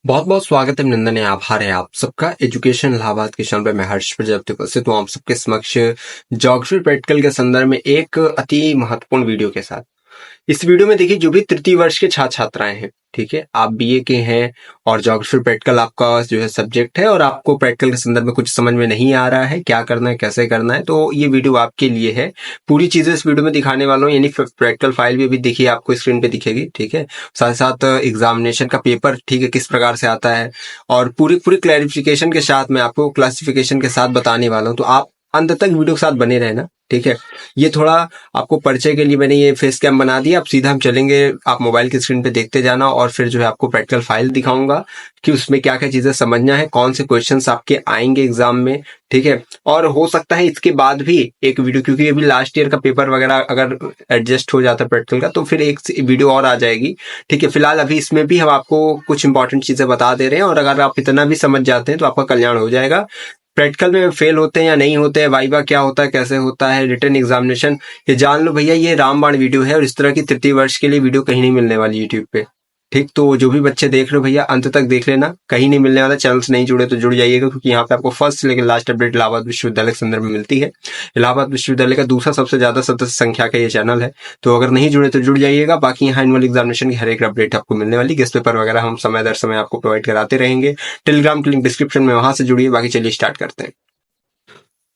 बहुत बहुत स्वागत है, अभिनंदन है, आभार है आप सबका एजुकेशन इलाहाबाद के चैनल पर। मैं हर्ष प्रजापति उपस्थित हूँ आप सबके समक्ष ज्योग्राफी प्रैक्टिकल के संदर्भ में एक अति महत्वपूर्ण वीडियो के साथ। इस वीडियो में देखिए, जो भी तृतीय वर्ष के छात्र छात्राएं हैं, ठीक है, आप बीए के हैं और ज्योग्राफी प्रैक्टिकल आपका जो है सब्जेक्ट है और आपको प्रैक्टिकल के संदर्भ में कुछ समझ में नहीं आ रहा है, क्या करना है, कैसे करना है, तो ये वीडियो आपके लिए है। पूरी चीजें इस वीडियो में दिखाने वाला हूँ, यानी प्रैक्टिकल फाइल भी अभी देखिए आपको स्क्रीन पे दिखेगी, ठीक है। साथ साथ एग्जामिनेशन का पेपर, ठीक है, किस प्रकार से आता है और पूरी पूरी क्लैरिफिकेशन के साथ मैं आपको क्लासिफिकेशन के साथ बताने वाला हूँ। तो आप अंत तक वीडियो के साथ बने रहना, ठीक है। ये थोड़ा आपको परिचय के लिए मैंने ये फेस कैम बना दिया। अब सीधा हम चलेंगे, आप मोबाइल की स्क्रीन पे देखते जाना और फिर जो है आपको प्रैक्टिकल फाइल दिखाऊंगा कि उसमें क्या क्या चीजें समझना है, कौन से क्वेश्चंस आपके आएंगे एग्जाम में, ठीक है। और हो सकता है इसके बाद भी एक वीडियो, क्योंकि अभी लास्ट ईयर का पेपर वगैरह अगर एडजस्ट हो जाता है प्रैक्टिकल का, तो फिर एक वीडियो और आ जाएगी, ठीक है। फिलहाल अभी इसमें भी हम आपको कुछ इंपॉर्टेंट चीजें बता दे रहे हैं और अगर आप इतना भी समझ जाते हैं तो आपका कल्याण हो जाएगा। प्रैक्टिकल में फेल होते हैं या नहीं होते हैं, वाइवा क्या होता है, कैसे होता है, रिटन एग्जामिनेशन, ये जान लो भैया। ये रामबाण वीडियो है और इस तरह की तृतीय वर्ष के लिए वीडियो कहीं नहीं मिलने वाली यूट्यूब पे, ठीक। तो जो भी बच्चे देख रहे हो भैया, अंत तक देख लेना, कहीं नहीं मिलने वाला। चैनल से नहीं जुड़े तो जुड़ जाइएगा, क्योंकि यहाँ पे आपको फर्स्ट से लेकर लास्ट अपडेट इलाहाबाद विश्वविद्यालय के संदर्भ में मिलती है। इलाहाबाद विश्वविद्यालय का दूसरा सबसे ज्यादा सदस्य संख्या का ये चैनल है, तो अगर नहीं जुड़े तो जुड़ जाइएगा। बाकी यहाँ एनुअल एग्जामिनेशन की हर एक अपडेट आपको मिलने वाली, गेस्ट पेपर वगैरह हम समय दर समय आपको प्रोवाइड कराते रहेंगे। टेलीग्राम की लिंक डिस्क्रिप्शन में, वहां से जुड़िए। बाकी चलिए स्टार्ट करते हैं।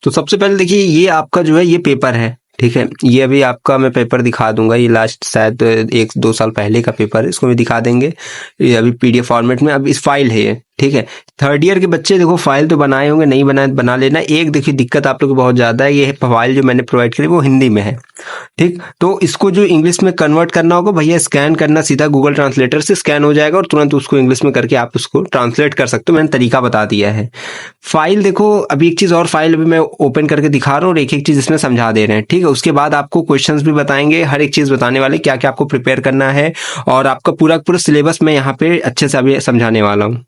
तो सबसे पहले देखिए, ये आपका जो है ये पेपर है, ठीक है। ये अभी आपका मैं पेपर दिखा दूंगा, ये लास्ट शायद 1-2 साल पहले का पेपर है, इसको भी दिखा देंगे। ये अभी पीडीएफ फॉर्मेट में, अब इस फाइल है ये, ठीक है। थर्ड ईयर के बच्चे देखो फाइल तो बनाए होंगे, नहीं बनाए बना लेना। एक देखिए दिक्कत आप लोग को बहुत ज्यादा है, ये फाइल जो मैंने प्रोवाइड करी वो हिंदी में है, ठीक। तो इसको जो इंग्लिश में कन्वर्ट करना होगा भैया, स्कैन करना, सीधा गूगल ट्रांसलेटर से स्कैन हो जाएगा और तुरंत उसको इंग्लिश में करके आप उसको ट्रांसलेट कर सकते हो। मैंने तरीका बता दिया है। फाइल देखो, अभी एक चीज और, फाइल अभी मैं ओपन करके दिखा रहा हूँ और एक एक चीज इसमें समझा दे रहे हैं, ठीक है। उसके बाद आपको क्वेश्चंस भी बताएंगे, हर एक चीज बताने वाले, क्या क्या आपको प्रिपेयर करना है और आपका पूरा पूरा सिलेबस मैं यहाँ पे अच्छे से अभी समझाने वाला हूँ।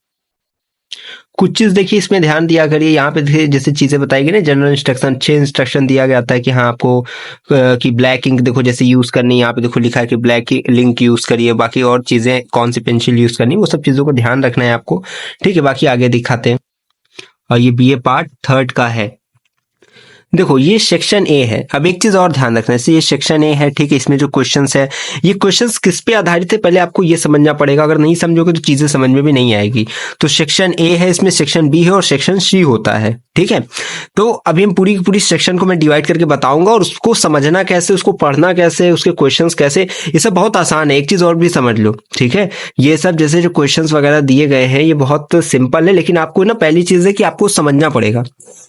कुछ चीज देखिए इसमें ध्यान दिया करिए। यहाँ पे देखिए जैसे चीजें बताई गई ना, जनरल इंस्ट्रक्शन, 6 इंस्ट्रक्शन दिया गया था कि हाँ आपको कि ब्लैक इंक देखो जैसे यूज करनी है। यहाँ पे देखो लिखा है कि ब्लैक इंक यूज करिए, बाकी और चीजें कौन सी पेंसिल यूज करनी है, वो सब चीजों को ध्यान रखना है आपको, ठीक है। बाकी आगे दिखाते हैं। और ये बीए पार्ट 3 का है। देखो ये सेक्शन ए है। अब एक चीज और ध्यान रखना है, ये सेक्शन ए है, ठीक है। इसमें जो क्वेश्चंस है, ये क्वेश्चंस किस पे आधारित है पहले आपको ये समझना पड़ेगा। अगर नहीं समझोगे तो चीजें समझ में भी नहीं आएगी। तो सेक्शन ए है, इसमें सेक्शन बी है और सेक्शन सी होता है, ठीक है। तो अभी हम पूरी पूरी सेक्शन को मैं डिवाइड करके बताऊंगा और उसको समझना कैसे, उसको पढ़ना कैसे, उसके क्वेश्चंस कैसे, ये सब बहुत आसान है। एक चीज और भी समझ लो, ठीक है। ये सब जैसे जो क्वेश्चंस वगैरह दिए गए हैं ये बहुत सिंपल है, लेकिन आपको ना पहली चीज है कि आपको समझना पड़ेगा।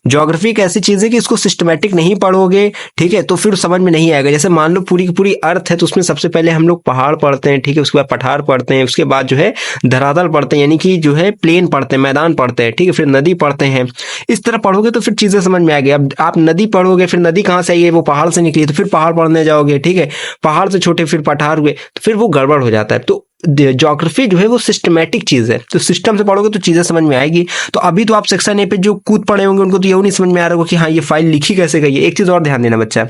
ज्योग्राफी एक ऐसी चीज है कि इसको सिस्टमैटिक नहीं पढ़ोगे, ठीक है, तो फिर समझ में नहीं आएगा। जैसे मान लो पूरी की पूरी अर्थ है, तो उसमें सबसे पहले हम लोग पहाड़ पढ़ते हैं, ठीक है, उसके बाद पठार पढ़ते हैं, उसके बाद जो है धरातल पढ़ते हैं, यानी कि जो है प्लेन पढ़ते हैं, मैदान पढ़ते हैं, ठीक है, फिर नदी पढ़ते हैं। इस तरह पढ़ोगे तो फिर चीजें समझ में आएगी। अब आप नदी पढ़ोगे, फिर नदी कहाँ से आई है, वो पहाड़ से निकली, तो फिर पहाड़ पढ़ने जाओगे, ठीक है, पहाड़ से छोटे फिर पठार हुए, तो फिर वो गड़बड़ हो जाता है। तो ज्योग्राफी जो है वो सिस्टमैटिक चीज है, तो सिस्टम से पढ़ोगे तो चीजें समझ में आएगी। तो अभी तो आप सेक्शन ए पे जो कूद पड़े होंगे उनको तो ये नहीं समझ में आ रहा होगा कि हाँ ये फाइल लिखी कैसे गई है। एक चीज और ध्यान देना बच्चा,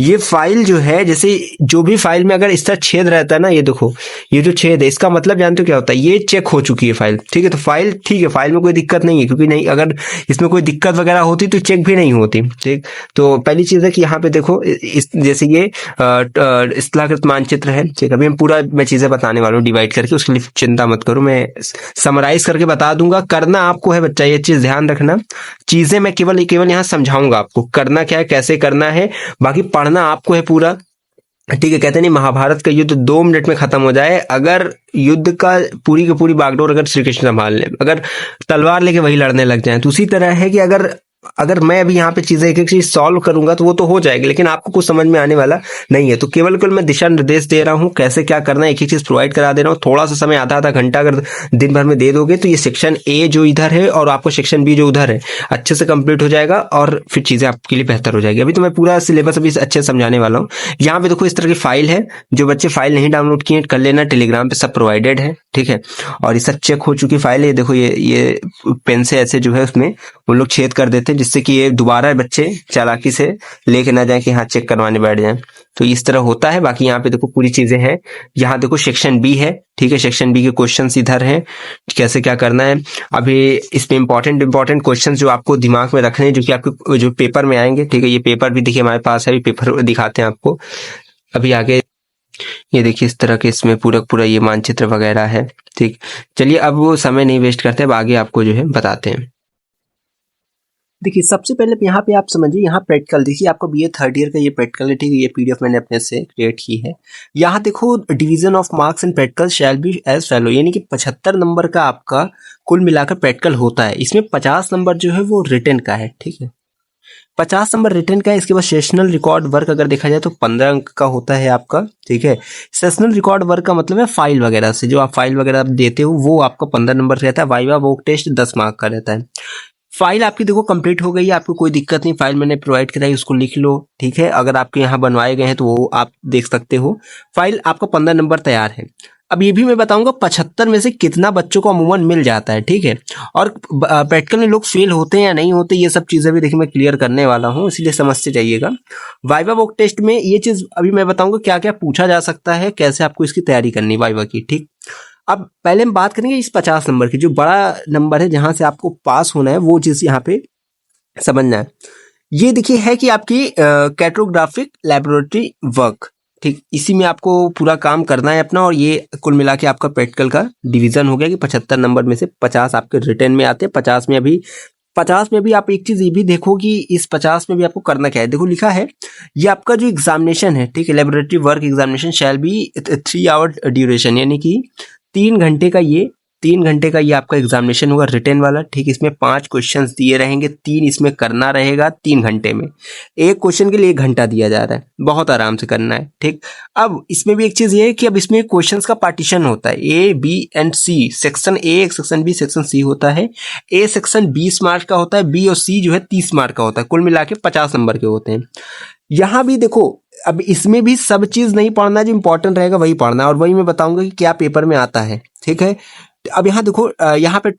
ये फाइल जो है, जैसे जो भी फाइल में अगर इस तरह छेद रहता है ना, ये देखो ये जो छेद है, इसका मतलब जानते हो क्या होता है, ये चेक हो चुकी है फाइल, ठीक है। तो फाइल ठीक है, फाइल में कोई दिक्कत नहीं है, क्योंकि नहीं अगर इसमें कोई दिक्कत वगैरह होती तो चेक भी नहीं होती, ठीक। तो पहली चीज है कि यहाँ पे देखो जैसे ये स्थलाकृत मानचित्र है, ठीक है। अभी हम पूरा मैं चीजें बताने वाला हूँ डिवाइड करके, उसके लिए चिंता मत करो, मैं समराइज करके बता दूंगा। करना आपको है बच्चा, ये चीज ध्यान रखना, चीजें मैं केवल यहाँ समझाऊंगा आपको, करना क्या है, कैसे करना है, बाकी पढ़ना आपको है पूरा, ठीक है। कहते नहीं महाभारत का युद्ध 2 मिनट में खत्म हो जाए, अगर युद्ध का पूरी की पूरी बागडोर अगर श्री कृष्ण संभाल ले, अगर तलवार लेके वही लड़ने लग जाए, तो उसी तरह है कि अगर मैं अभी यहाँ पे चीजें एक एक चीज सॉल्व करूंगा तो वो तो हो जाएगी, लेकिन आपको कुछ समझ में आने वाला नहीं है। तो केवल मैं दिशा निर्देश दे रहा हूँ, कैसे क्या करना है, एक एक चीज प्रोवाइड करा दे रहा हूँ। थोड़ा सा समय, आधा घंटा अगर दिन भर में दे दोगे तो ये सेक्शन ए जो इधर है और आपको सेक्शन बी जो उधर है अच्छे से कंप्लीट हो जाएगा और फिर चीजें आपके लिए बेहतर हो जाएगी। अभी तो मैं पूरा सिलेबस अभी अच्छे से समझाने वाला हूँ। यहाँ पे देखो इस तरह की फाइल है, जो बच्चे फाइल नहीं डाउनलोड किए कर लेना, टेलीग्राम पे सब प्रोवाइडेड है, ठीक है। और ये सब चेक हो चुकी फाइल है। देखो ये पेन से ऐसे जो है उसमें उन लोग छेद कर देते हैं थे, जिससे कि ये दोबारा बच्चे चालाकी से लेके ना जाए कि हाँ चेक करवाने बैठ जाए। तो इस तरह होता है। बाकी यहाँ पे देखो पूरी चीजें हैं। यहाँ देखो सेक्शन बी है, ठीक है, सेक्शन बी के क्वेश्चंस इधर हैं, कैसे क्या करना है। अभी इसमें इंपॉर्टेंट क्वेश्चंस जो आपको दिमाग में रखने हैं, जो कि आपके जो पेपर में आएंगे, ठीक है। ये पेपर भी देखिए हमारे पास है, अभी पेपर दिखाते हैं आपको। अभी आगे ये देखिए इस तरह के इसमें पूरा ये मानचित्र वगैरह है, ठीक। चलिए अब वो समय नहीं वेस्ट करते, अब आगे आपको जो है बताते हैं। देखिए सबसे पहले यहाँ पे आप समझिए, यहाँ प्रैक्टिकल देखिए, आपको बीए थर्ड ईयर का ये प्रैक्टिकल है, ठीक है। ये पीडीएफ मैंने अपने से क्रिएट की है। यहाँ देखो division of marks in practical shall be as follow, यानी कि 75 नंबर का आपका कुल मिलाकर प्रैक्टिकल होता है। इसमें 50 नंबर जो है वो रिटन का है, ठीक है। 50 नंबर रिटर्न का है। इसके बाद सेशनल रिकॉर्ड वर्क अगर देखा जाए तो 15 अंक का होता है आपका, ठीक है। सेशनल रिकॉर्ड वर्क का मतलब है फाइल वगैरह से, जो आप फाइल वगैरह देते हो वो आपका 15 नंबर रहता है। वाइवा वॉक टेस्ट 10 मार्क का रहता है। फाइल आपकी देखो कंप्लीट हो गई है, आपको कोई दिक्कत नहीं, फाइल मैंने प्रोवाइड कराई, उसको लिख लो, ठीक है। अगर आपके यहाँ बनवाए गए हैं तो वो आप देख सकते हो। फाइल आपका 15 नंबर तैयार है। अब ये भी मैं बताऊंगा 75 में से कितना बच्चों को अमूमन मिल जाता है, ठीक है। और प्रैक्टिकल में लोग फेल होते हैं या नहीं होते, ये सब चीजें भी देखिए मैं क्लियर करने वाला हूँ, इसलिए समझते जाइएगा। वाइवा वॉक टेस्ट में ये चीज अभी मैं बताऊंगा क्या क्या पूछा जा सकता है, कैसे आपको इसकी तैयारी करनी वाइवा की, ठीक। अब पहले हम बात करेंगे इस 50 नंबर की, जो बड़ा नंबर है जहां से आपको पास होना है, वो चीज यहाँ पे समझना है। ये देखिए है कि आपकी कैट्रोग्राफिक लैबोरेटरी वर्क, ठीक, इसी में आपको पूरा काम करना है अपना। और ये कुल मिला के आपका प्रैक्टिकल का डिवीजन हो गया कि 75 नंबर में से 50 आपके रिटर्न में आते हैं। 50 में भी आप एक चीज ये भी देखो कि इस 50 में भी आपको करना क्या है। देखो लिखा है ये आपका जो एग्जामिनेशन है, ठीक है, laboratory work examination shall be 3 hour duration, यानी कि 3 घंटे का ये आपका एग्जामिनेशन होगा रिटन वाला, ठीक। इसमें 5 क्वेश्चंस दिए रहेंगे, 3 इसमें करना रहेगा 3 घंटे में। एक क्वेश्चन के लिए 1 घंटा दिया जा रहा है, बहुत आराम से करना है, ठीक। अब इसमें भी एक चीज ये है कि अब इसमें क्वेश्चंस का पार्टीशन होता है, A B and C. Section A, section B, section C होता है। ए सेक्शन 20 मार्क का होता है, बी और सी जो है 30 मार्क का होता है। कुल मिला के 50 नंबर के होते हैं। यहाँ भी देखो अब इसमें भी सब चीज नहीं पढ़ना, जो इंपॉर्टेंट रहेगा वही पढ़ना है, और वही मैं बताऊंगा कि क्या पेपर में आता है, ठीक है। अब यहाँ देखो यहाँ पे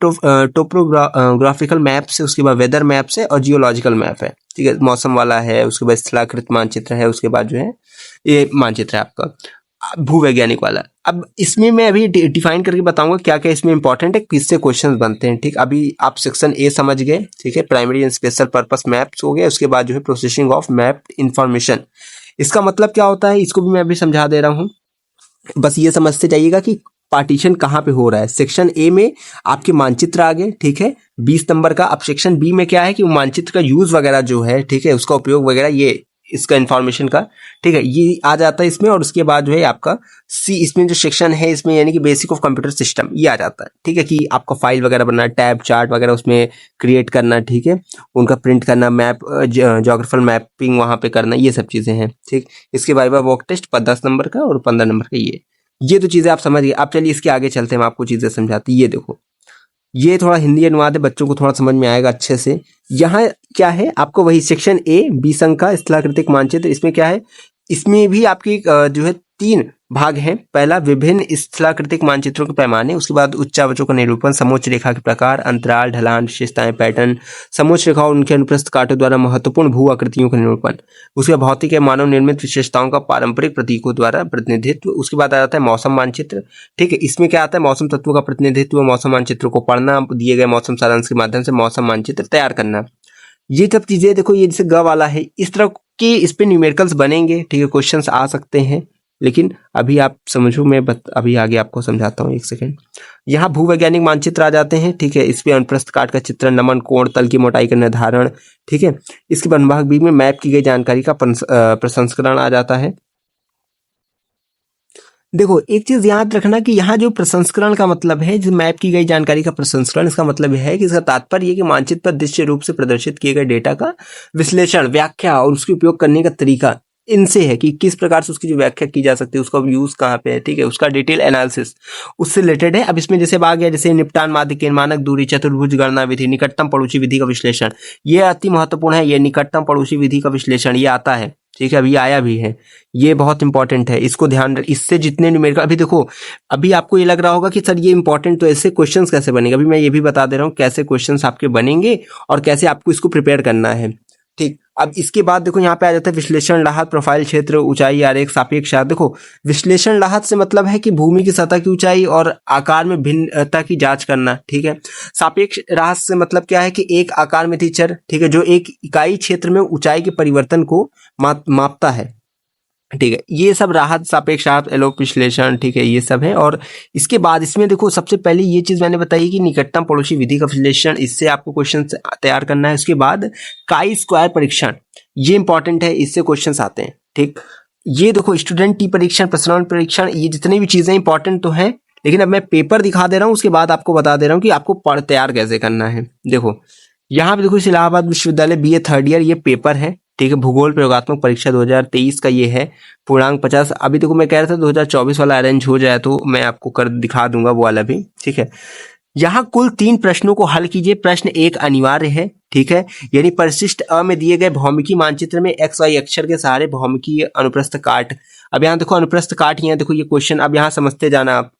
टोपोग्राफिकल मैप्स है, उसके बाद वेदर मैप्स है और जियोलॉजिकल मैप है, ठीक है, मौसम वाला है। उसके बाद स्थलाकृत मानचित्र है, उसके बाद जो है ये मानचित्र है आपका भूवैज्ञानिक वाला। अब इसमें मैं अभी डिफाइन करके बताऊंगा क्या क्या इसमें इंपॉर्टेंट है, किससे क्वेश्चंस बनते हैं, ठीक। अभी आप सेक्शन ए समझ गए, ठीक है, primary and special purpose maps हो गया। उसके बाद जो है प्रोसेसिंग ऑफ मैप इंफॉर्मेशन, इसका मतलब क्या होता है इसको भी मैं अभी समझा दे रहा हूँ। बस ये समझते जाइएगा कि पार्टीशन कहाँ पे हो रहा है। सेक्शन ए में आपके मानचित्र आ गए, ठीक है, 20 नंबर का। अब सेक्शन बी में क्या है कि मानचित्र का यूज वगैरह जो है, ठीक है, उसका उपयोग वगैरह, ये इसका इंफॉर्मेशन का, ठीक है, ये आ जाता है इसमें। और उसके बाद जो है आपका सी, इसमें जो सेक्शन है इसमें यानी कि बेसिक ऑफ कंप्यूटर सिस्टम, ये आ जाता है, ठीक है, कि आपका फाइल वगैरह बनना, टैब चार्ट वगैरह उसमें क्रिएट करना, ठीक है, उनका प्रिंट करना, मैप ज्योग्राफिकल मैपिंग वहां पे करना, ये सब चीजें हैं, ठीक। इसके वाइवा वॉक टेस्ट 10 नंबर का और 15 नंबर का, ये तो चीजें आप समझ गए। अब चलिए इसके आगे चलते हैं, हम आपको चीजें समझाते हैं। ये देखो, ये थोड़ा हिंदी अनुवाद है, बच्चों को थोड़ा समझ में आएगा अच्छे से। यहाँ क्या है आपको वही सेक्शन ए 20 अंक का स्थलाकृतिक मानचित्र। इसमें क्या है, इसमें भी आपकी जो है 3 भाग हैं। पहला विभिन्न स्थलाकृतिक मानचित्रों के पैमाने, उसके बाद उच्चावचों का निरूपण, समोच्च रेखा के प्रकार, अंतराल, ढलान, विशेषताएं, पैटर्न, समोच्च रेखा और उनके अनुप्रस्थ कांटों द्वारा महत्वपूर्ण भू आकृतियों का निरूपण, उसके भौतिक एवं मानव निर्मित विशेषताओं का पारंपरिक प्रतीकों द्वारा प्रतिनिधित्व। उसके बाद आ जाता है मौसम मानचित्र, ठीक है। इसमें क्या आता है, मौसम तत्वों का प्रतिनिधित्व, मौसम मानचित्रों को पढ़ना, दिए गए मौसम सारांश के माध्यम से मौसम मानचित्र तैयार करना। ये सब चीजें देखो, ये जैसे ग वाला है, इस तरह के इस पे न्यूमेरिकल्स बनेंगे, ठीक है, क्वेश्चंस आ सकते हैं। लेकिन अभी आप समझो, मैं अभी आगे आपको समझाता हूँ, एक सेकंड। यहाँ भूवैज्ञानिक मानचित्र आ जाते हैं, ठीक है। इस पे अनुप्रस्थ काट का चित्रण, नमन कोण, तल की मोटाई का निर्धारण, ठीक है। इसके बाद अनुभाग बी में मैप की गई जानकारी का प्रसंस्करण आ जाता है। देखो एक चीज याद रखना कि यहाँ जो प्रसंस्करण का मतलब है, जो मैप की गई जानकारी का प्रसंस्करण, इसका मतलब यह है कि इसका तात्पर्य है कि मानचित्र पर दृश्य रूप से प्रदर्शित किए गए डेटा का विश्लेषण, व्याख्या और उसके उपयोग करने का तरीका इनसे है, कि किस प्रकार से उसकी जो व्याख्या की जा सकती है, उसका यूज कहाँ पे है, ठीक है, उसका डिटेल एनालिसिस उससे रिलेटेड है। अब इसमें जैसे आ गया, जैसे निपटान माध्य, मानक दूरी, चतुर्भुज गणना विधि, निकटतम पड़ोसी विधि का विश्लेषण, ये अति महत्वपूर्ण है। ये निकटतम पड़ोसी विधि का विश्लेषण ये आता है, ठीक है, अभी आया भी है, ये बहुत इंपॉर्टेंट है, इसको ध्यान रख। इससे जितने न्यूमेरिकल, अभी देखो, अभी आपको ये लग रहा होगा कि सर ये इंपॉर्टेंट, तो ऐसे क्वेश्चंस कैसे बनेंगे, अभी मैं ये भी बता दे रहा हूँ कैसे क्वेश्चंस आपके बनेंगे और कैसे आपको इसको प्रिपेयर करना है। ठीक, अब इसके बाद देखो यहाँ पे आ जाता है विश्लेषण लाहत, प्रोफाइल क्षेत्र, ऊंचाई, आरेख, सापेक्ष आयात। देखो विश्लेषण लाहत से मतलब है कि भूमि की सतह की ऊंचाई और आकार में भिन्नता की जांच करना, ठीक है। सापेक्ष राहत से मतलब क्या है कि एक आकार में थी चर, ठीक है, जो एक इकाई क्षेत्र में ऊंचाई के परिवर्तन को मापता है, ठीक है। ये सब राहत, सापेक्ष राहत, एलोप विश्लेषण, ठीक है, ये सब है। और इसके बाद इसमें देखो सबसे पहले ये चीज मैंने बताई कि निकटतम पड़ोसी विधि का विश्लेषण, इससे आपको क्वेश्चन तैयार करना है। उसके बाद काई स्क्वायर परीक्षण, ये इंपॉर्टेंट है, इससे क्वेश्चन आते हैं, ठीक। ये देखो स्टूडेंट टी परीक्षण, प्रसरण परीक्षण, ये जितनी भी चीजें इंपॉर्टेंट तो है, लेकिन अब मैं पेपर दिखा दे रहा हूँ, उसके बाद आपको बता दे रहा हूँ कि आपको पढ़ तैयार कैसे करना है। देखो यहाँ पे देखो, इस इलाहाबाद विश्वविद्यालय BA थर्ड ईयर, ये पेपर है, ठीक है। भूगोल प्रयोगात्मक परीक्षा 2023 का ये है, पूर्णांक 50। अभी देखो मैं कह रहा था 2024 वाला अरेंज हो जाए तो मैं आपको कर दिखा दूंगा वो वाला भी, ठीक है। यहाँ कुल 3 प्रश्नों को हल कीजिए। प्रश्न 1 अनिवार्य है, ठीक है, यानी परिशिष्ट अ में दिए गए भौमिकी मानचित्र में XY अक्षर के सहारे भौमिकी अनुप्रस्थ काट। अब यहाँ देखो अनुप्रस्थ काट, यहाँ देखो ये क्वेश्चन, अब यहाँ समझते जाना आप।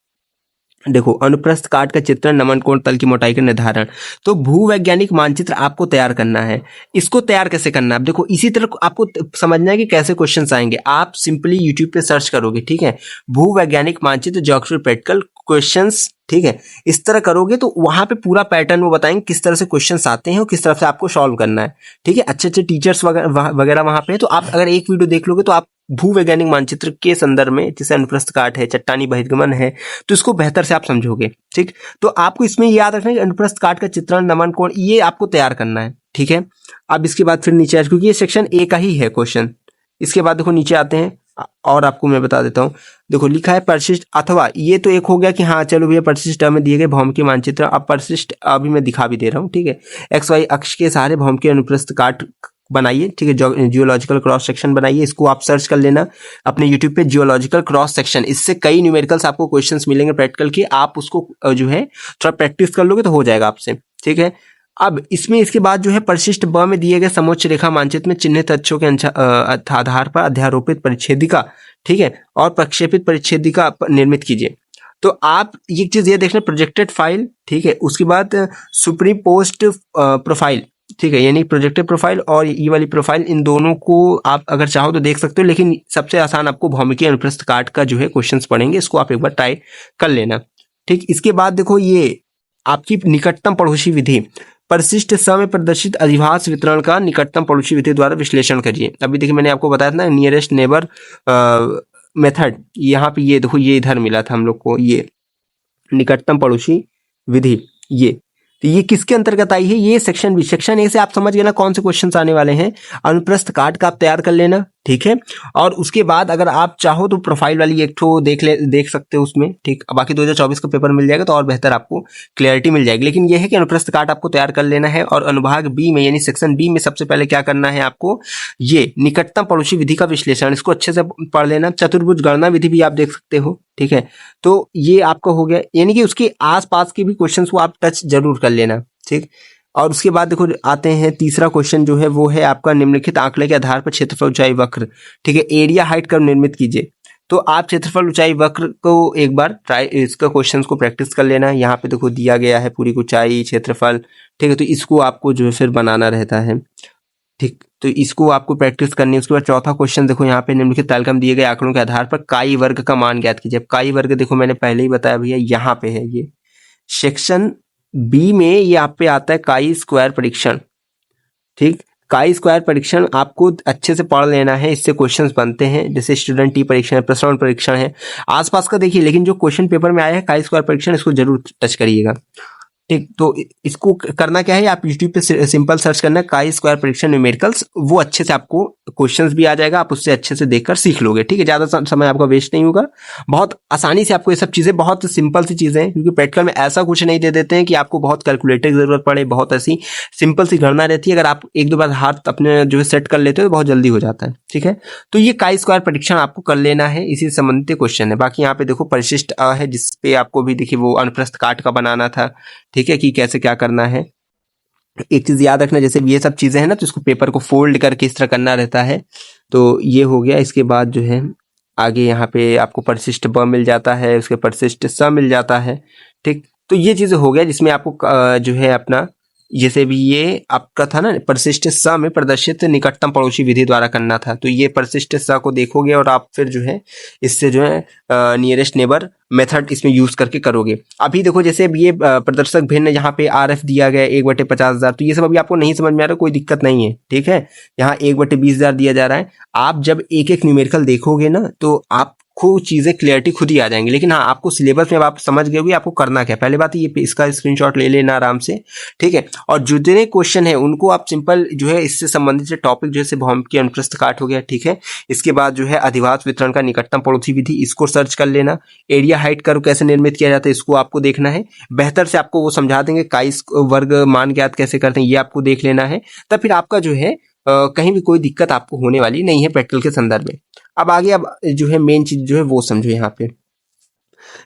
देखो अनुप्रस्थ काट का चित्रण, नमन कोण, तल की मोटाई का निर्धारण। तो भूवैज्ञानिक मानचित्र आपको तैयार करना है। इसको तैयार कैसे करना है, अब देखो इसी तरह आपको समझना है कि कैसे क्वेश्चंस आएंगे। आप सिंपली यूट्यूब पे सर्च करोगे, ठीक है, भूवैज्ञानिक मानचित्र ज्योग्राफी प्रैक्टिकल क्वेश्चंस, ठीक है, इस तरह करोगे तो वहां पे पूरा पैटर्न वो बताएंगे किस तरह से क्वेश्चंस आते हैं और किस तरह से आपको सॉल्व करना है, ठीक है। अच्छे अच्छे टीचर्स वगैरह वहां पे है, तो आप अगर एक वीडियो देख लोगे तो आप भूवैज्ञानिक मानचित्र के संदर्भ में, जैसे अनुप्रस्थ काट है, चट्टानी बहिर्गमन है, तो इसको बेहतर से आप समझोगे, ठीक। तो आपको इसमें याद रखना है कि अनुप्रस्थ काट का चित्रण, नमन कोण, ये आपको तैयार करना है, ठीक है। अब इसके बाद फिर नीचे, क्योंकि ये सेक्शन A का ही है क्वेश्चन। इसके बाद देखो नीचे आते हैं और आपको मैं बता देता हूँ। देखो लिखा है परिशिष्ट, अथवा ये तो एक हो गया कि हाँ चलो भैया परिशिष्ट में दिए गए भौमिकी मानचित्र। अब परिशिष्ट अभी मैं दिखा भी दे रहा हूँ, ठीक है। XY अक्ष के सहारे भौमिकी अनुप्रस्थ काट बनाइए, ठीक है, जियोलॉजिकल क्रॉस सेक्शन बनाइए। इसको आप सर्च कर लेना अपने यूट्यूब पे, जियोलॉजिकल क्रॉस सेक्शन। इससे कई न्यूमेरिकल्स आपको क्वेश्चंस मिलेंगे प्रैक्टिकल के, आप उसको जो है थोड़ा प्रैक्टिस कर लोगे तो हो जाएगा आपसे, ठीक है। अब इसमें इसके बाद जो है परिशिष्ट ब में दिए गए समोच्च रेखा मानचित्र में चिन्हित तथ्यों के आधार पर अध्यारोपित परिच्छेदिका, ठीक है, और प्रक्षेपित परिच्छेदिका निर्मित कीजिए। तो आप ये चीज ये देखना, प्रोजेक्टेड फाइल, ठीक है, उसके बाद सुप्रीम पोस्ट प्रोफाइल, ठीक है, यानी प्रोजेक्टेड प्रोफाइल और ये वाली प्रोफाइल, इन दोनों को आप अगर चाहो तो देख सकते हो, लेकिन सबसे आसान आपको भौमिकी अनुप्रस्थ काट का जो है क्वेश्चंस पढ़ेंगे, इसको आप एक बार ट्राई कर लेना, ठीक। इसके बाद देखो ये आपकी निकटतम पड़ोसी विधि, परिशिष्ट स में प्रदर्शित अधिभास वितरण का निकटतम पड़ोसी विधि द्वारा विश्लेषण करिए। अभी देखिए मैंने आपको बताया था ना, नियरेस्ट नेबर मेथड, यहाँ पे ये देखो ये इधर मिला था हम लोग को, ये निकटतम पड़ोसी विधि, ये तो ये किसके अंतर्गत आई है, ये सेक्शन B। सेक्शन A से आप समझ गए ना कौन से क्वेश्चंस आने वाले हैं। अनुप्रस्थ काट का आप तैयार कर लेना, ठीक है। और उसके बाद अगर आप चाहो तो प्रोफाइल वाली एक ठो देख सकते हो उसमें, ठीक। बाकी 2024 का पेपर मिल जाएगा तो और बेहतर आपको क्लैरिटी मिल जाएगी। लेकिन यह है कि अनुप्रस्थ काट आपको तैयार कर लेना है। और अनुभाग B में यानी सेक्शन B में सबसे पहले क्या करना है आपको, ये निकटतम पड़ोसी विधि का विश्लेषण, इसको अच्छे से पढ़ लेना। चतुर्भुज गणना विधि भी आप देख सकते हो, ठीक है। तो ये आपका हो गया, यानी कि उसके आसपास के भी क्वेश्चंस को आप टच जरूर कर लेना, ठीक। और उसके बाद देखो आते हैं तीसरा क्वेश्चन जो है वो है आपका, निम्नलिखित आंकड़े के आधार पर क्षेत्रफल ऊंचाई वक्र, ठीक है, एरिया हाइट कर्व निर्मित कीजिए। तो आप क्षेत्रफल ऊंचाई वक्र को एक बार ट्राई, इसका क्वेश्चंस को प्रैक्टिस कर लेना। यहाँ पे देखो दिया गया है पूरी ऊंचाई, क्षेत्रफल, ठीक है। तो इसको आपको जो है फिर बनाना रहता है, ठीक। तो इसको आपको प्रैक्टिस करनी है। उसके बाद चौथा क्वेश्चन देखो यहाँ पे, निम्नलिखित तालिका में दिए गए आंकड़ों के आधार पर काई वर्ग का मान ज्ञात कीजिए। अब काई वर्ग देखो मैंने पहले ही बताया भैया, यहाँ पे है ये सेक्शन B में, ये आप पे आता है काई स्क्वायर परीक्षण, ठीक। काई स्क्वायर परीक्षण आपको अच्छे से पढ़ लेना है, इससे क्वेश्चंस बनते हैं। जैसे स्टूडेंट टी परीक्षण है, प्रसरण परीक्षण है, आसपास का देखिए, लेकिन जो क्वेश्चन पेपर में आया है काई स्क्वायर परीक्षण, इसको जरूर टच करिएगा, ठीक। तो इसको करना क्या है, आप यूट्यूब पे सिंपल सर्च करना काई स्क्वायर परीक्षण न्यूमेरिकल्स, वो अच्छे से आपको क्वेश्चंस भी आ जाएगा, आप उससे अच्छे से देखकर सीख लोगे, ठीक है। ज्यादा समय आपका वेस्ट नहीं होगा, बहुत आसानी से आपको ये सब चीजें, बहुत सिंपल सी चीजें हैं। क्योंकि प्रैक्टिकल में ऐसा कुछ नहीं दे देते हैं कि आपको बहुत कैलकुलेटर की जरूरत पड़े, बहुत ऐसी सिंपल सी गणना रहती है। अगर आप एक दो बार हाथ अपने जो है सेट कर लेते हो तो बहुत जल्दी हो जाता है, ठीक है। तो ये काई स्क्वायर परीक्षण आपको कर लेना है, इसी से संबंधित क्वेश्चन है। बाकी यहाँ पे देखो परिशिष्ट अ है, जिसपे आपको भी देखिए वो अनुप्रस्थ काट का बनाना था, ठीक है, कि कैसे क्या करना है। एक चीज याद रखना, जैसे ये सब चीजें हैं ना, तो इसको पेपर को फोल्ड करके इस तरह करना रहता है। तो ये हो गया। इसके बाद जो है आगे यहाँ पे आपको परिशिष्ट ब मिल जाता है, उसके परिशिष्ट स मिल जाता है। ठीक, तो ये चीजें हो गया जिसमें आपको जो है अपना, जैसे भी ये आपका था ना, परिशिष्ट स में प्रदर्शित निकटतम पड़ोसी विधि द्वारा करना था, तो ये परिशिष्ट स को देखोगे और आप फिर जो है इससे जो है नियरेस्ट नेबर मेथड इसमें यूज करके करोगे। अभी देखो जैसे अब ये प्रदर्शक भिन्न यहाँ पे RF दिया गया 1/50,000, तो ये सब अभी आपको नहीं समझ में आ रहा, कोई दिक्कत नहीं है, ठीक है। यहाँ 1/20,000 दिया जा रहा है। आप जब एक एक न्यूमेरिकल देखोगे ना, तो आपको चीजें क्लियरिटी खुद ही आ जाएंगी। लेकिन हाँ, आपको सिलेबस में अब आप समझ गए होगे आपको करना क्या है। पहले बात ये इसका स्क्रीनशॉट ले लेना आराम से, ठीक है। और जितने क्वेश्चन है उनको आप सिंपल जो है इससे संबंधित जो टॉपिक जैसे भौमिकी अनुप्रस्थ काट हो गया, ठीक है। इसके बाद जो है अधिवास वितरण का निकटतम पड़ोसी विधि, इसको सर्च कर लेना। एरिया हाइट कर्व कैसे निर्मित किया जाता है, इसको आपको देखना है। बेहतर से आपको वो समझा देंगे। काई वर्ग मान ज्ञात कैसे करते हैं, ये आपको देख लेना है। तब फिर आपका जो है कहीं भी कोई दिक्कत आपको होने वाली नहीं है प्रैक्टिकल के संदर्भ में। अब आगे अब जो है मेन चीज जो है वो समझो। यहाँ पे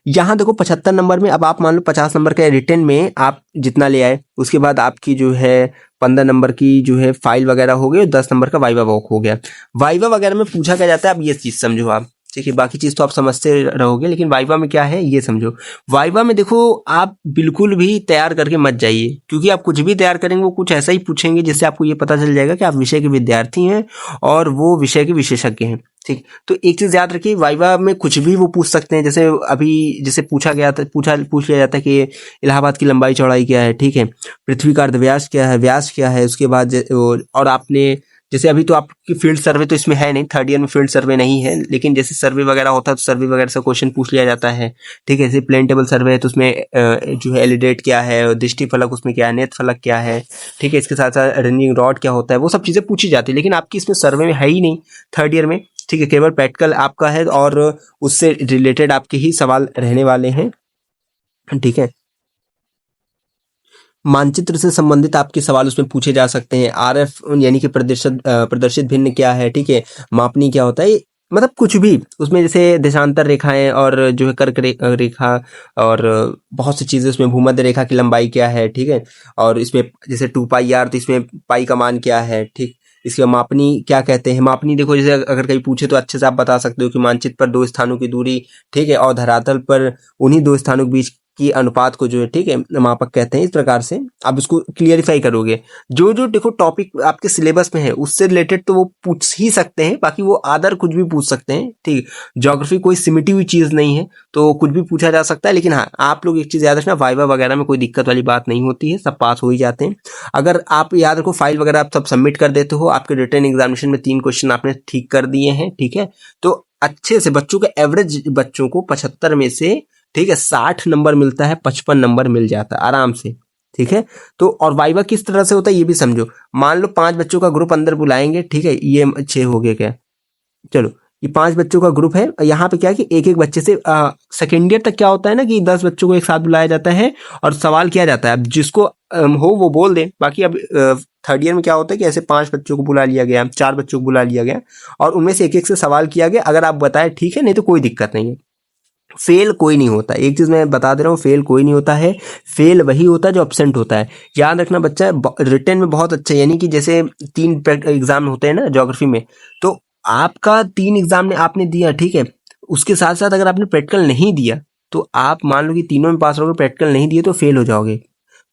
यहाँ देखो 75 नंबर में, अब आप मान लो 50 नंबर के रिटर्न में आप जितना ले आए, उसके बाद आपकी जो है 15 नंबर की जो है फाइल वगैरह हो गई और 10 नंबर का वाइवा वॉक हो गया। वाइवा वगैरह में पूछा क्या जाता है, अब ये चीज समझो आप, ठीक है। बाकी चीज तो आप समझते रहोगे, लेकिन वाइवा में क्या है ये समझो। वाइवा में देखो आप बिल्कुल भी तैयार करके मत जाइए, क्योंकि आप कुछ भी तैयार करेंगे वो कुछ ऐसा ही पूछेंगे जिससे आपको ये पता चल जाएगा कि आप विषय के विद्यार्थी हैं और वो विषय के विशेषज्ञ हैं, ठीक। तो एक चीज याद रखिए, वाइवा में कुछ भी वो पूछ सकते हैं। जैसे अभी जैसे पूछ लिया जाता है कि इलाहाबाद की लंबाई चौड़ाई क्या है, ठीक है। पृथ्वी का अर्धव्यास क्या है, व्यास क्या है, उसके बाद और आपने जैसे अभी तो आपकी फील्ड सर्वे तो इसमें है नहीं, थर्ड ईयर में फील्ड सर्वे नहीं है, लेकिन जैसे सर्वे वगैरह होता है तो सर्वे वगैरह से क्वेश्चन पूछ लिया जाता है, ठीक है। जैसे प्लेन टेबल सर्वे है तो उसमें जो है एलिडेट क्या है, दृष्टि फलक उसमें क्या है, नेत्र फलक क्या है, ठीक है। इसके साथ साथ रनिंग रॉड क्या होता है, वो सब चीजें पूछी जाती है। लेकिन आपकी इसमें सर्वे में है ही नहीं थर्ड ईयर में, ठीक है। केवल प्रैक्टिकल आपका है और उससे रिलेटेड आपके ही सवाल रहने वाले हैं, ठीक है। मानचित्र से संबंधित आपके सवाल उसमें पूछे जा सकते हैं। RF यानी कि प्रदर्शित भिन्न क्या है, ठीक है। मापनी क्या होता है, मतलब कुछ भी उसमें, जैसे देशांतर रेखाएं और जो है कर्क रेखा और बहुत सी चीजें उसमें, भूमध्य रेखा की लंबाई क्या है, ठीक है। और इसमें जैसे 2πr, तो इसमें पाई का मान क्या है, ठीक। इसके मापनी क्या कहते हैं। मापनी देखो जैसे अगर कहीं पूछे तो अच्छे से आप बता सकते हो कि मानचित्र पर 2 स्थानों की दूरी, ठीक है, और धरातल पर उन्हीं 2 स्थानों के बीच की अनुपात को जो है, ठीक है, मापक कहते हैं। इस प्रकार से आप इसको क्लियरिफाई करोगे। जो जो देखो टॉपिक आपके सिलेबस में है उससे रिलेटेड तो वो पूछ ही सकते हैं, बाकी वो अदर कुछ भी पूछ सकते हैं, ठीक। ज्योग्राफी कोई सिमटी हुई चीज नहीं है, तो कुछ भी पूछा जा सकता है। लेकिन हाँ, आप लोग एक चीज याद रखना, वाइवा वगैरह में कोई दिक्कत वाली बात नहीं होती है, सब पास हो ही जाते हैं। अगर आप याद रखो फाइल वगैरह आप सब सबमिट कर देते हो, आपके रिटन एग्जामिनेशन में 3 क्वेश्चन आपने ठीक कर दिए हैं, ठीक है। तो अच्छे से बच्चों के एवरेज बच्चों को 75 में से, ठीक है, 60 नंबर मिलता है, 55 नंबर मिल जाता है आराम से, ठीक है। तो और वाइवा किस तरह से होता है ये भी समझो। मान लो 5 बच्चों का ग्रुप अंदर बुलाएंगे, ठीक है, ये 6 हो गए क्या, चलो ये 5 बच्चों का ग्रुप है। यहाँ पे क्या है कि एक एक बच्चे से सेकेंड ईयर तक क्या होता है ना कि 10 बच्चों को एक साथ बुलाया जाता है और सवाल किया जाता है। अब जिसको हो वो बोल दे। बाकी अब थर्ड ईयर में क्या होता है कि ऐसे 5 बच्चों को बुला लिया गया, 4 बच्चों को बुला लिया गया और उनमें से एक एक से सवाल किया गया। अगर आप बताएं ठीक है, नहीं तो कोई दिक्कत नहीं है। फेल कोई नहीं होता, एक चीज मैं बता दे रहा हूँ, फेल कोई नहीं होता है। फेल वही होता है जो एब्सेंट होता है। याद रखना बच्चा, रिटन में बहुत अच्छा, यानी कि जैसे 3 एग्जाम होते हैं ना ज्योग्राफी में, तो आपका 3 एग्जाम ने आपने दिया, ठीक है। उसके साथ साथ अगर आपने प्रैक्टिकल नहीं दिया तो आप मान लो कि तीनों में पास रहोगे, प्रैक्टिकल नहीं दिए तो फेल हो जाओगे,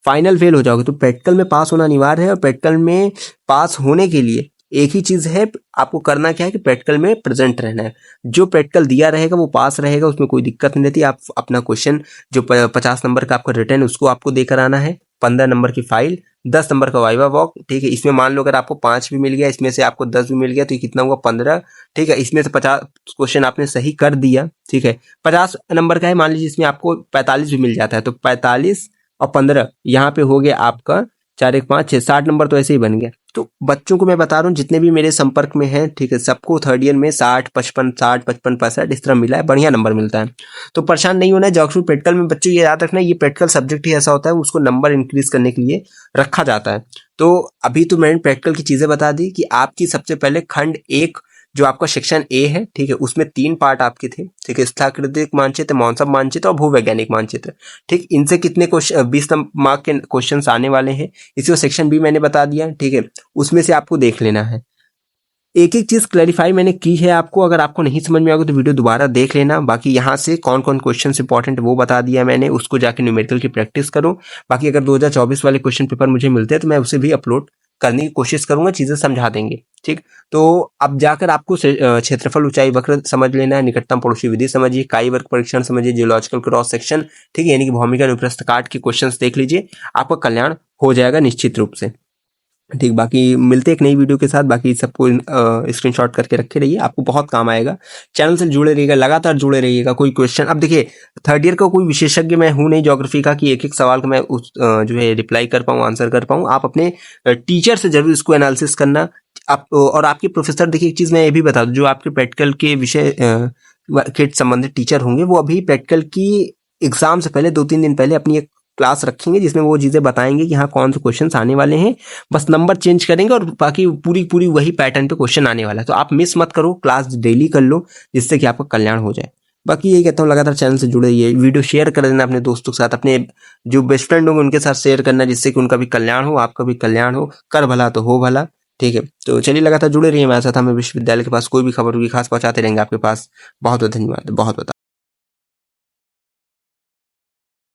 फाइनल फेल हो जाओगे। तो प्रैक्टिकल में पास होना अनिवार्य है और प्रैक्टिकल में पास होने के लिए एक ही चीज है, आपको करना क्या है कि प्रैक्टिकल में प्रेजेंट रहना है। जो प्रैक्टिकल दिया रहेगा वो पास रहेगा, उसमें कोई दिक्कत नहीं रहती। आप अपना क्वेश्चन जो 50 नंबर का आपका रिटर्न उसको आपको देकर आना है, 15 नंबर की फाइल, 10 नंबर का वाइवा वॉक, ठीक है। इसमें मान लो अगर आपको 5 भी मिल गया, इसमें से आपको 10 भी मिल गया, तो ये कितना हुआ 15, ठीक है। इसमें से 50 क्वेश्चन आपने सही कर दिया, ठीक है। 50 नंबर का है, मान लीजिए इसमें आपको 45 भी मिल जाता है, तो 45 और 15 यहाँ पे हो गया आपका 4 1 5 6 60 नंबर, तो ऐसे ही बन गया। तो बच्चों को मैं बता रहा हूँ जितने भी मेरे संपर्क में हैं, ठीक है, सबको थर्ड ईयर में 60 55 60 55 65 इस तरह मिला है, बढ़िया नंबर मिलता है। तो परेशान नहीं होना है। ज्योग्राफी प्रैक्टिकल में बच्चों ये याद रखना, ये प्रैक्टिकल सब्जेक्ट ही ऐसा होता है, उसको नंबर इंक्रीज करने के लिए रखा जाता है। तो अभी तो मैंने प्रैक्टिकल की चीजें बता दी कि आपकी सबसे पहले खंड 1 जो आपका सेक्शन ए है, ठीक है, उसमें 3 पार्ट आपके थे, ठीक है, स्थलाकृतिक मानचित्र, मौसम मानचित्र और भूवैज्ञानिक मानचित्र, ठीक। इनसे कितने क्वेश्चन, 20 मार्क के क्वेश्चंस आने वाले हैं। इसी सेक्शन बी मैंने बता दिया, ठीक है, उसमें से आपको देख लेना है। एक एक चीज क्लैरिफाई मैंने की है आपको, अगर आपको नहीं समझ में आएगा तो वीडियो दोबारा देख लेना। बाकी यहाँ से कौन कौन क्वेश्चन इंपॉर्टेंट वो बता दिया मैंने, उसको जाके न्यूमेरिकल की प्रैक्टिस करो। बाकी अगर 2024 वाले क्वेश्चन पेपर मुझे मिलते हैं तो मैं उसे भी अपलोड करने की कोशिश करूंगा, चीजें समझा देंगे, ठीक। तो अब जाकर आपको क्षेत्रफल ऊंचाई वक्र समझ लेना है, निकटतम पड़ोसी विधि समझिए, काई वर्ग परीक्षण समझिए, जियोलॉजिकल क्रॉस सेक्शन, ठीक है, यानी कि भौमिक अनुप्रस्थ काट के क्वेश्चंस देख लीजिए, आपका कल्याण हो जाएगा निश्चित रूप से, ठीक। बाकी मिलते एक नई वीडियो के साथ, बाकी सबको स्क्रीनशॉट करके रखे रहिए, आपको बहुत काम आएगा। चैनल से जुड़े रहिएगा, लगातार जुड़े रहिएगा। कोई क्वेश्चन, अब देखिए थर्ड ईयर का कोई विशेषज्ञ मैं हूं नहीं ज्योग्राफी का कि एक एक सवाल का मैं उस जो है रिप्लाई कर पाऊं, आंसर कर पाऊं। आप अपने टीचर से जरूर इसको एनालिसिस करना। आप और आपके प्रोफेसर, देखिए एक चीज मैं ये भी बता दूं, जो आपके प्रैक्टिकल के विषय के संबंधित टीचर होंगे वो अभी प्रैक्टिकल की एग्जाम से पहले 2-3 दिन पहले अपनी एक क्लास रखेंगे जिसमें वो चीजें बताएंगे कि हाँ कौन से क्वेश्चंस आने वाले हैं, बस नंबर चेंज करेंगे और बाकी पूरी पूरी वही पैटर्न पे क्वेश्चन आने वाला है। तो आप मिस मत करो, क्लास डेली कर लो, जिससे कि आपका कल्याण हो जाए। बाकी यही कहता हूँ, लगातार चैनल से जुड़े रहिए, वीडियो शेयर कर देना अपने दोस्तों के साथ, अपने जो बेस्ट फ्रेंड होंगे उनके साथ शेयर करना, जिससे कि उनका भी कल्याण हो, आपका भी कल्याण हो। कर भला तो हो भला, ठीक है। तो चलिए लगातार जुड़े रहिए हमारे साथ, हमें विश्वविद्यालय के पास कोई भी खबर होगी खास पहुंचाते रहेंगे आपके पास। बहुत बहुत धन्यवाद, बहुत बहुत